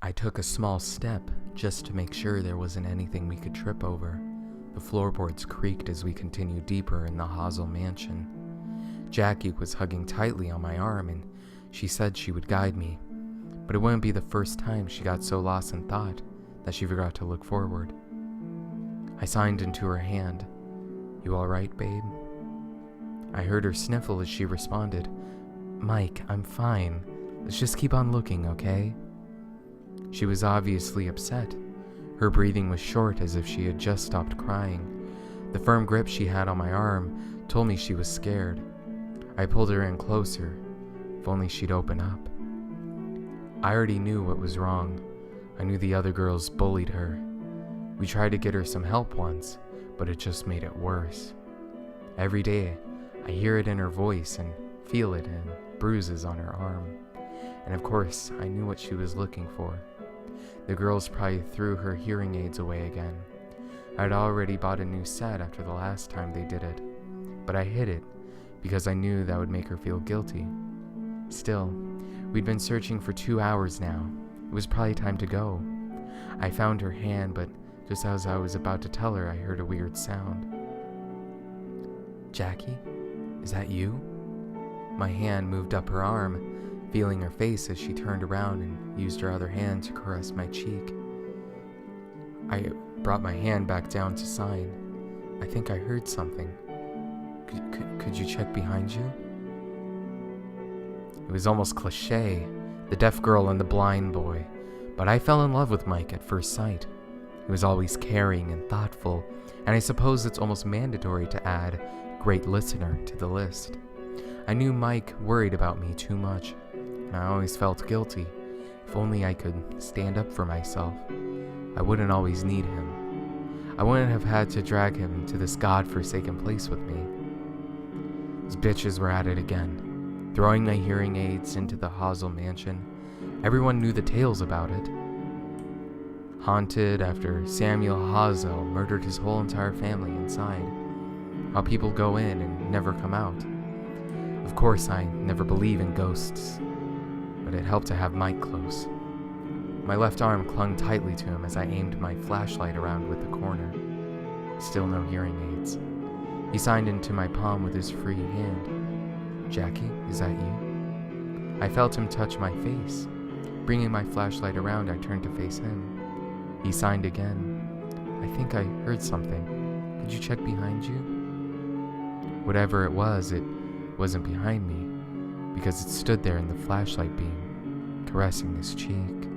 I took a small step just to make sure there wasn't anything we could trip over. The floorboards creaked as we continued deeper in the Hazel mansion. Jackie was hugging tightly on my arm and she said she would guide me, but it wouldn't be the first time she got so lost in thought that she forgot to look forward. I signed into her hand. "You all right, babe?" I heard her sniffle as she responded, "Mike, I'm fine. Let's just keep on looking, okay?" She was obviously upset. Her breathing was short as if she had just stopped crying. The firm grip she had on my arm told me she was scared. I pulled her in closer. If only she'd open up. I already knew what was wrong. I knew the other girls bullied her. We tried to get her some help once, but it just made it worse. Every day, I hear it in her voice and feel it in bruises on her arm. And of course, I knew what she was looking for. The girls probably threw her hearing aids away again. I'd already bought a new set after the last time they did it, but I hid it because I knew that would make her feel guilty. Still, we'd been searching for 2 hours now. It was probably time to go. I found her hand, but just as I was about to tell her, I heard a weird sound. "Jackie, is that you?" My hand moved up her arm, feeling her face as she turned around and used her other hand to caress my cheek. I brought my hand back down to sign. "I think I heard something. Could you check behind you?" It was almost cliche, the deaf girl and the blind boy, but I fell in love with Mike at first sight. He was always caring and thoughtful, and I suppose it's almost mandatory to add great listener to the list. I knew Mike worried about me too much, and I always felt guilty. If only I could stand up for myself, I wouldn't always need him. I wouldn't have had to drag him to this godforsaken place with me. These bitches were at it again, throwing my hearing aids into the Hazel mansion. Everyone knew the tales about it. Haunted after Samuel Hazel murdered his whole entire family inside. How people go in and never come out. Of course, I never believe in ghosts, but it helped to have Mike close. My left arm clung tightly to him as I aimed my flashlight around with the corner. Still no hearing aids. He signed into my palm with his free hand. "Jackie, is that you?" I felt him touch my face. Bringing my flashlight around, I turned to face him. He signed again. "I think I heard something. Could you check behind you?" Whatever it wasn't behind me, because it stood there in the flashlight beam, caressing his cheek.